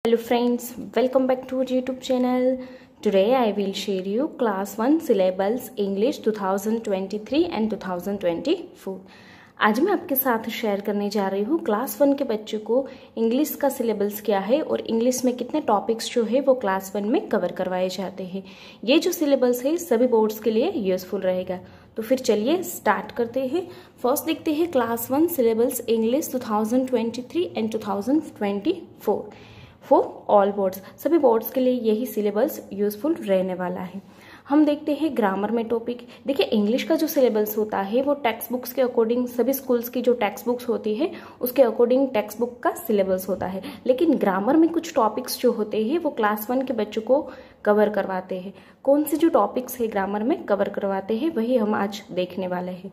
Hello friends, welcome back to YouTube channel. Today I will share you class 1 syllables English 2023 and 2024. आज मैं आपके साथ share करने जा रही हूँ क्लास 1 के बच्चों को इंग्लिश का सिलेबस क्या है और इंग्लिश में कितने टॉपिक्स जो है वो क्लास 1 में कवर करवाए जाते हैं। ये जो सिलेबस है सभी बोर्ड्स के लिए यूजफुल रहेगा। तो फिर चलिए स्टार्ट करते हैं। फर्स्ट देखते हैं class 1 syllabus English 2023 and 2024 for all boards. सभी बोर्ड्स के लिए यही सिलेबस यूजफुल रहने वाला है। हम देखते हैं ग्रामर में टॉपिक। देखिए इंग्लिश का जो सिलेबस होता है वो टेक्स्ट बुक्स के अकॉर्डिंग, सभी स्कूल्स की जो टेक्स्ट बुक्स होती है उसके अकॉर्डिंग टेक्स्ट बुक का सिलेबस होता है। लेकिन ग्रामर में कुछ टॉपिक्स जो होते हैं वो क्लास 1 के बच्चों को कवर करवाते हैं। कौन से जो टॉपिक्स है ग्रामर में कवर करवाते हैं वही हम आज देखने वाले हैं।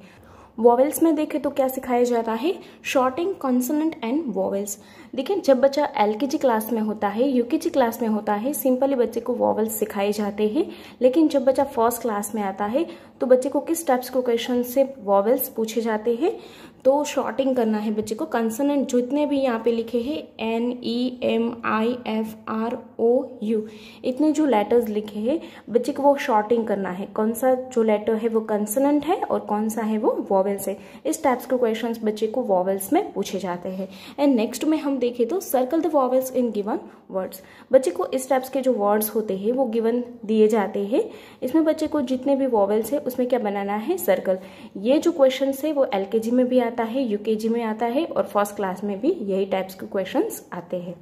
वॉवेल्स में देखें तो क्या सिखाया जाता है, शॉर्टिंग, कॉन्सोनेंट एंड वॉवेल्स। देखिए जब बच्चा एलकेजी क्लास में होता है, यूकेजी क्लास में होता है, सिंपली बच्चे को वॉवेल्स सिखाए जाते हैं। लेकिन जब बच्चा फर्स्ट क्लास में आता है तो बच्चे को किस टाइप्स के क्वेश्चन से वॉवेल्स पूछे जाते हैं, तो शॉर्टिंग करना है बच्चे को। कंसोनेंट जितने भी यहाँ पे लिखे हैं NEMIFROU, इतने जो लेटर्स लिखे हैं बच्चे को वो शॉर्टिंग करना है। कौन सा जो लेटर है वो कंसोनेंट है और कौन सा है वो वॉवेल्स है। इस टाइप्स के क्वेश्चंस बच्चे को वॉवेल्स में पूछे जाते हैं। एंड नेक्स्ट में हम देखें तो circle the vowels in given words. बच्चे को इस टाइप्स के जो वर्ड्स होते हैं वो गिवन दिए जाते हैं। इसमें बच्चे को जितने भी वॉवेल्स है उसमें क्या बनाना है, सर्कल। ये जो क्वेश्चन है वो एलकेजी में भी आता है, यूकेजी में आता है और फर्स्ट क्लास में भी यही टाइप्स के क्वेश्चंस आते हैं।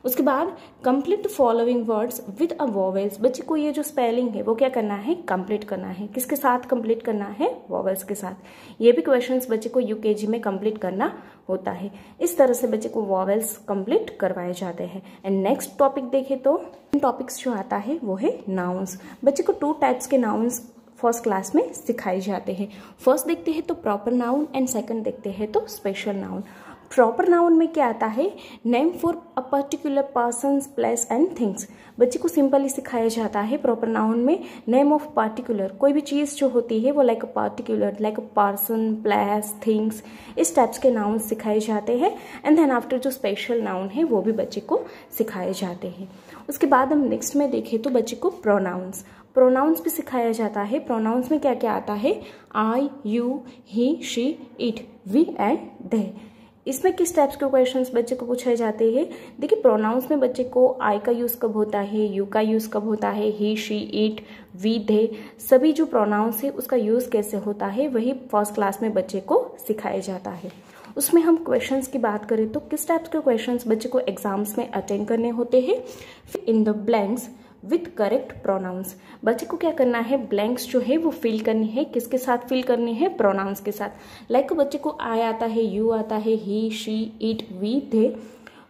उसके बाद complete the following words with a vowels. बच्चे को ये जो स्पेलिंग है वो क्या करना है, कंप्लीट करना है। किसके साथ कंप्लीट करना है, वॉवेल्स के साथ। ये भी क्वेश्चंस बच्चे को यूकेजी में कंप्लीट करना होता है। इस तरह से बच्चे को वॉवेल्स कंप्लीट करवाए जाते हैं। एंड नेक्स्ट टॉपिक देखें तो टॉपिक्स जो आता है वो है नाउन्स। बच्चे को 2 टाइप्स के नाउन्स फर्स्ट क्लास में सिखाए जाते हैं। फर्स्ट देखते हैं तो प्रॉपर नाउन एंड सेकंड देखते हैं तो स्पेशल नाउन। प्रॉपर नाउन में क्या आता है, name for a particular person, place and things. बच्चे को सिंपली सिखाया जाता है प्रॉपर नाउन में नेम ऑफ पार्टिकुलर, कोई भी चीज जो होती है वो like a particular, like a person, place, things, इस टाइप्स के नाउन सिखाए जाते हैं। एंड देन आफ्टर जो स्पेशल नाउन है वो भी बच्चे को सिखाए जाते हैं। उसके बाद हम नेक्स्ट में देखें तो बच्चे को प्रोनाउंस, प्रोनाउंस भी सिखाया जाता है। प्रोनाउंस में क्या क्या आता है, I, you, he, she, it, we and they. इसमें किस टाइप्स के क्वेश्चंस बच्चे को पूछे जाते हैं। देखिए प्रोनाउंस में बच्चे को आई का यूज कब होता है, यू का यूज कब होता है, ही, शी, इट, वी, दे, सभी जो प्रोनाउंस है उसका यूज कैसे होता है वही फर्स्ट क्लास में बच्चे को सिखाया जाता है। उसमें हम क्वेश्चंस की बात करें तो किस टाइप्स के क्वेश्चंस बच्चे को एग्जाम्स में अटेंड करने होते हैं। In the blanks with correct pronouns. बच्चे को क्या करना है, ब्लैंक्स जो है वो फिल करनी है। किसके साथ फिल करनी है, प्रोनाउंस के साथ। लाइक बच्चे को आई आता है, यू आता है, ही, शी, इट, वी, दे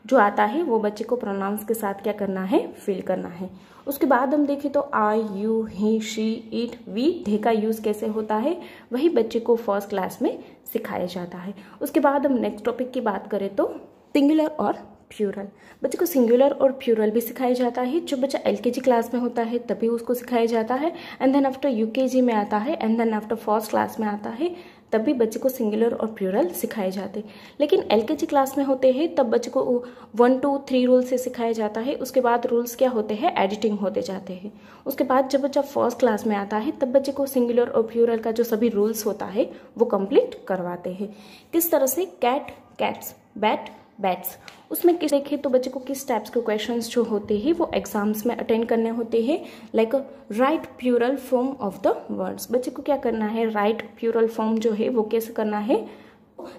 जो आता है वो बच्चे को प्रोनाउंस के साथ क्या करना है, फिल करना है। उसके बाद हम देखें तो I, you, he, she, it, we, they का यूज कैसे होता है वही बच्चे को फर्स्ट क्लास में सिखाया जाता है। उसके बाद हम नेक्स्ट टॉपिक की बात करें तो सिंगुलर और प्यूरल। बच्चे को सिंगुलर और प्यूरल भी सिखाया जाता है। जब बच्चा एलकेजी क्लास में होता है तभी उसको सिखाया जाता है। एंड देन आफ्टर यूकेजी में आता है and then after first class में आता है तभी बच्चे को सिंगुलर और प्यूरल सिखाए जाते हैं। लेकिन एलकेजी क्लास में होते हैं तब बच्चे को 1 2 3 रूल से सिखाया जाता है। उसके बाद रूल्स क्या होते हैं, एडिटिंग होते जाते हैं। उसके बाद जब बच्चा फर्स्ट क्लास में आता है तब बच्चे को सिंगुलर और प्यूरल का जो सभी रूल्स होता है वो कंप्लीट करवाते हैं। किस तरह से, कैट, कैट्स, बैट, बैट्स। उसमें किस देखें तो बच्चे को किस टाइप्स के क्वेश्चंस जो होते हैं वो एग्जाम्स में अटेंड करने होते हैं। Like right plural form of the words. बच्चे को क्या करना है, राइट प्यूरल फॉर्म जो है वो कैसे करना है,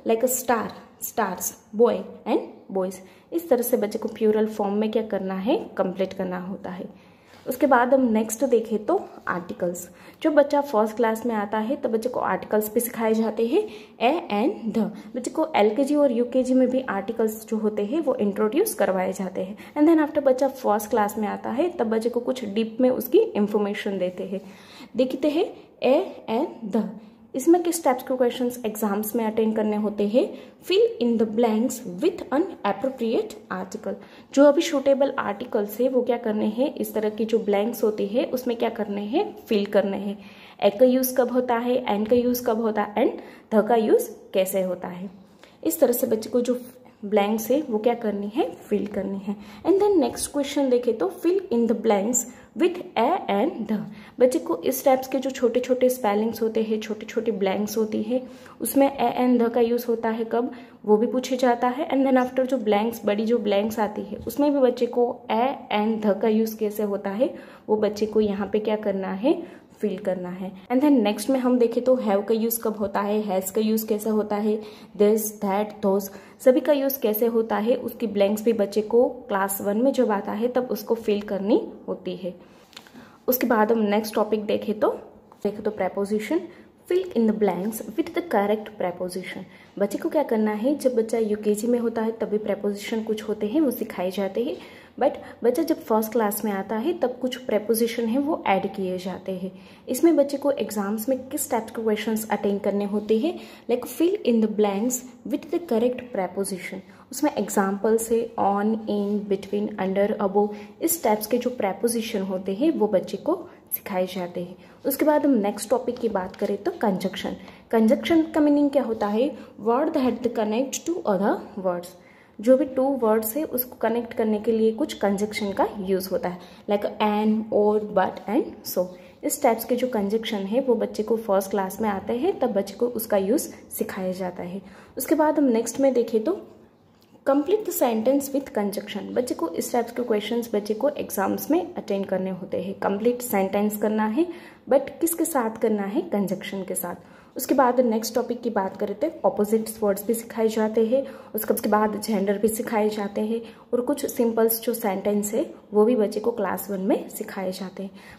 like star, stars, boy and boys. इस तरह से बच्चे को प्यूरल फॉर्म में क्या करना है, कंप्लीट करना होता है। उसके बाद हम नेक्स्ट देखें तो आर्टिकल्स। जब बच्चा फर्स्ट क्लास में आता है तब बच्चे को आर्टिकल्स भी सिखाए जाते हैं, ए एंड द। बच्चे को एलकेजी और यूकेजी में भी आर्टिकल्स जो होते हैं वो इंट्रोड्यूस करवाए जाते हैं। एंड देन आफ्टर बच्चा फर्स्ट क्लास में आता है तब बच्चे को कुछ डीप में उसकी इंफॉर्मेशन देते हैं। देखते हैं ए एंड द। इसमें किस टाइप्स के क्वेश्चंस एग्जाम्स में अटेंड करने होते हैं, fill in the blanks with an appropriate article. जो अभी सूटेबल आर्टिकल्स है वो क्या करने हैं, इस तरह की जो ब्लैंक्स होती है उसमें क्या करने हैं, फिल करने हैं। ए का यूज कब होता है, एन का यूज कब होता है एंड द का यूज कैसे होता है। इस तरह से बच्चे को जो ब्लैंक्स है वो क्या करनी है, फिल करनी है। एंड देन नेक्स्ट क्वेश्चन देखें तो fill in the blanks with a and the. बच्चे को इस टाइप्स के जो छोटे छोटे स्पेलिंग्स होते हैं, छोटे छोटे ब्लैंक्स होती है, उसमें ए एंड द का यूज़ होता है कब, वो भी पूछे जाता है। एंड देन आफ्टर जो ब्लैंक्स, बड़ी जो ब्लैंक्स आती है, उसमें भी बच्चे को ए एंड द का यूज़ कैसे होता है, वो बच्चे को यहाँ पे क्या करना है, फिल करना है। एंड देन नेक्स्ट में हम देखें तो हैव का यूज़ कब होता है, हैज़ का यूज़ कैसे होता है, दिस दैट दोस सभी का यूज़ कैसे होता है, उसकी ब्लैंक्स भी बच्चे को क्लास 1 में जब आता है तब उसको फिल करनी होती है। उसके बाद हम नेक्स्ट टॉपिक देखें तो preposition. Fill in the blanks with the correct preposition. बच्चे को क्या करना है, जब बच्चा यूकेजी में होता है तभी प्रेपोजिशन कुछ होते हैं वो सिखाए जाते हैं, बट बच्चा जब फर्स्ट क्लास में आता है तब कुछ प्रेपोजिशन है वो ऐड किए जाते हैं। इसमें बच्चे को एग्जाम्स में किस टाइप के क्वेश्चंस अटेंड करने होते हैं, like fill in the blanks with the correct preposition. उसमें एग्जाम्पल्स है on, in, between, under, above, इस टाइप्स के जो प्रेपोजिशन होते हैं वो बच्चे को सिखाए जाते हैं। उसके बाद हम नेक्स्ट टॉपिक की बात करें तो कंजक्शन। कंजक्शन का मीनिंग क्या होता है, word that connect to other words. जो भी 2 वर्ड्स है उसको कनेक्ट करने के लिए कुछ कंजक्शन का यूज होता है, लाइक एंड, और, बट, एंड, सो। इस टाइप्स के जो कंजक्शन है वो बच्चे को फर्स्ट क्लास में आते हैं तब बच्चे को उसका यूज सिखाया जाता है। उसके बाद हम नेक्स्ट में देखें तो complete the sentence with conjunction. बच्चे को इस टाइप्स के क्वेश्चंस बच्चे को एग्जाम्स में अटेंड करने होते हैं। कंप्लीट सेंटेंस करना है, बट किसके साथ करना है, कंजक्शन के साथ। उसके बाद नेक्स्ट टॉपिक की बात करें तो ऑपोजिट्स वर्ड्स भी सिखाए जाते हैं, उसके बाद जेंडर भी सिखाए जाते हैं, और कुछ सिंपल्स जो सेंटेंस है वो भी बच्चे को क्लास 1 में सिखाए जाते हैं।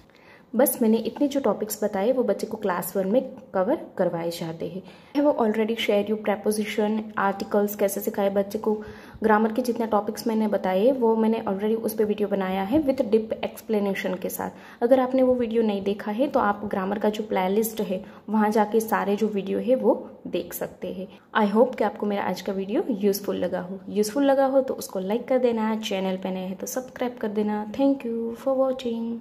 बस मैंने इतने जो टॉपिक्स बताए वो बच्चे को क्लास 1 में कवर करवाए जाते हैं। वो already share you preposition, articles कैसे सिखाए बच्चे को, ग्रामर के जितने टॉपिक्स मैंने बताए वो मैंने ऑलरेडी उस पर वीडियो बनाया है विद डिप एक्सप्लेनेशन के साथ। अगर आपने वो वीडियो नहीं देखा है तो आप ग्रामर का जो प्लेलिस्ट है वहाँ जाके सारे जो वीडियो है वो देख सकते हैं। आई होप कि आपको मेरा आज का वीडियो यूजफुल लगा हो तो उसको लाइक कर देना, चैनल पे नए हैं तो सब्सक्राइब कर देना। Thank you for watching.